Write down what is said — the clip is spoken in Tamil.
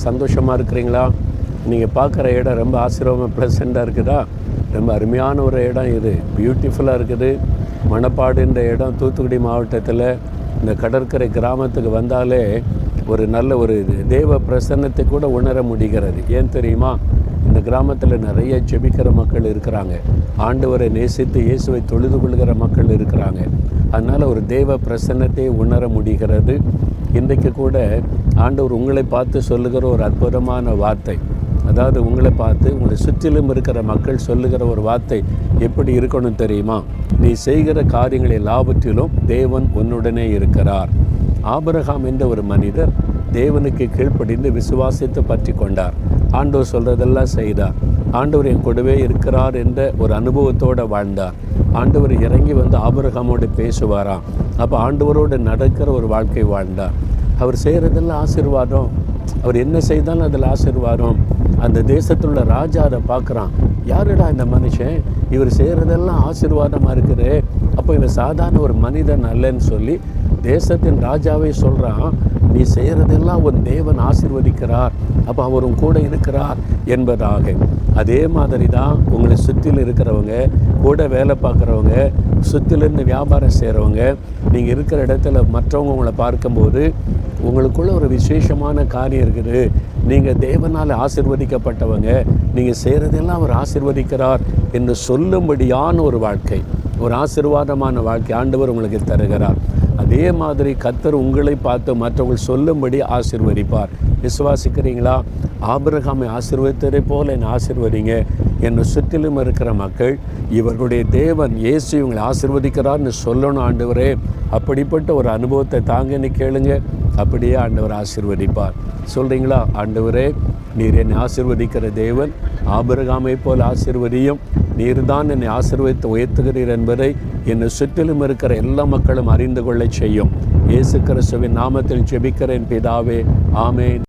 சந்தோஷமாக இருக்கிறீங்களா? நீங்கள் பார்க்குற இடம் ரொம்ப ஆசீர்வாதமாக ப்ளசண்ட்டாக இருக்குதா? ரொம்ப அருமையான ஒரு இடம் இது, பியூட்டிஃபுல்லாக இருக்குது. மணப்பாடுன்ற இடம் தூத்துக்குடி மாவட்டத்தில் இந்த கடற்கரை கிராமத்துக்கு வந்தாலே ஒரு நல்ல ஒரு தேவ பிரசன்னத்தை கூட உணர முடிகிறது. ஏன் தெரியுமா? இந்த கிராமத்தில் நிறைய ஜெபிக்கிற மக்கள் இருக்கிறாங்க. ஆண்டவரை நேசித்து இயேசுவை தொழுது கொள்கிற மக்கள் இருக்கிறாங்க. அதனால் ஒரு தேவ பிரசன்னத்தை உணர முடிகிறது. இன்றைக்கு கூட ஆண்டவர் உங்களை பார்த்து சொல்லுகிற ஒரு அற்புதமான வார்த்தை, அதாவது உங்களை பார்த்து உங்களை சுற்றிலும் இருக்கிற மக்கள் சொல்லுகிற ஒரு வார்த்தை எப்படி இருக்கணும் தெரியுமா? நீ செய்கிற காரியங்களை எல்லாவற்றிலும் தேவன் உன்னுடனே இருக்கிறார். ஆபிரகாம் என்ற ஒரு மனிதர் தேவனுக்கு கீழ்ப்படிந்து விசுவாசித்து பற்றி கொண்டார். ஆண்டவர் சொல்கிறதெல்லாம் செய்தார். ஆண்டவர் என் கூடவே இருக்கிறார் என்ற ஒரு அனுபவத்தோடு வாழ்ந்தார். ஆண்டவர் இறங்கி வந்து ஆபிரகாமோடு பேசுவாராம். அப்போ ஆண்டவரோடு நடக்கிற ஒரு வாழ்க்கை வாழ்ந்தார். அவர் செய்கிறதெல்லாம் ஆசீர்வாதம். அவர் என்ன செய்தாலும் அதில் ஆசீர்வாதம். அந்த தேசத்தில் உள்ள ராஜா அதை பார்க்குறான். யாருடா இந்த மனுஷன், இவர் செய்கிறதெல்லாம் ஆசீர்வாதமாக இருக்குது, அப்போ இவர் சாதாரண ஒரு மனிதன் அல்லன்னு சொல்லி தேசத்தின் ராஜாவே சொல்கிறான், நீ செய்கிறதெல்லாம் உன் தேவன் ஆசீர்வதிக்கிறார், அப்போ அவரும் கூட இருக்கிறார் என்பதாக. அதே மாதிரி தான் உங்களை சுற்றிலும் இருக்கிறவங்க, கூட வேலை பார்க்குறவங்க, சுற்றிலிருந்து வியாபாரம் செய்கிறவங்க, நீங்கள் இருக்கிற இடத்துல மற்றவங்க உங்களை பார்க்கும்போது உங்களுக்குள்ள ஒரு விசேஷமான காரியம் இருக்குது. நீங்கள் தேவனால் ஆசீர்வதிக்கப்பட்டவங்க, நீங்கள் செய்கிறதெல்லாம் அவர் ஆசீர்வதிக்கிறார் என்று சொல்லும்படியான ஒரு வாழ்க்கை, ஒரு ஆசீர்வாதமான வாழ்க்கை ஆண்டவர் உங்களுக்கு தருகிறார். அதே மாதிரி கர்த்தர் உங்களை பார்த்து மற்றவர்கள் சொல்லும்படி ஆசீர்வதிப்பார். விசுவாசிக்கிறீங்களா? ஆபிரகாமை ஆசீர்வதித்ததை போல என்னை ஆசீர்வதிங்க. என்னை சுற்றிலும் இருக்கிற மக்கள் இவர்களுடைய தேவன் இயேசு இவங்களை ஆசீர்வதிக்கிறார்னு சொல்லணும். ஆண்டவரே, அப்படிப்பட்ட ஒரு அனுபவத்தை தாங்கன்னு கேளுங்க, அப்படியே ஆண்டவர் ஆசீர்வதிப்பார். சொல்கிறீங்களா? ஆண்டவரே, நீர் என்னை ஆசீர்வதிக்கிற தேவன், ஆபிரகாமை போல் ஆசீர்வதியும், நீர் தான் என்னை ஆசீர்வதித்து உயர்த்துகிறீர் என்பதை என்னை சுற்றிலும் இருக்கிற எல்லா மக்களும் அறிந்து கொள்ள செய்யும். இயேசு கிறிஸ்துவின் நாமத்தில் ஜெபிக்கிறேன் பிதாவே, ஆமென்.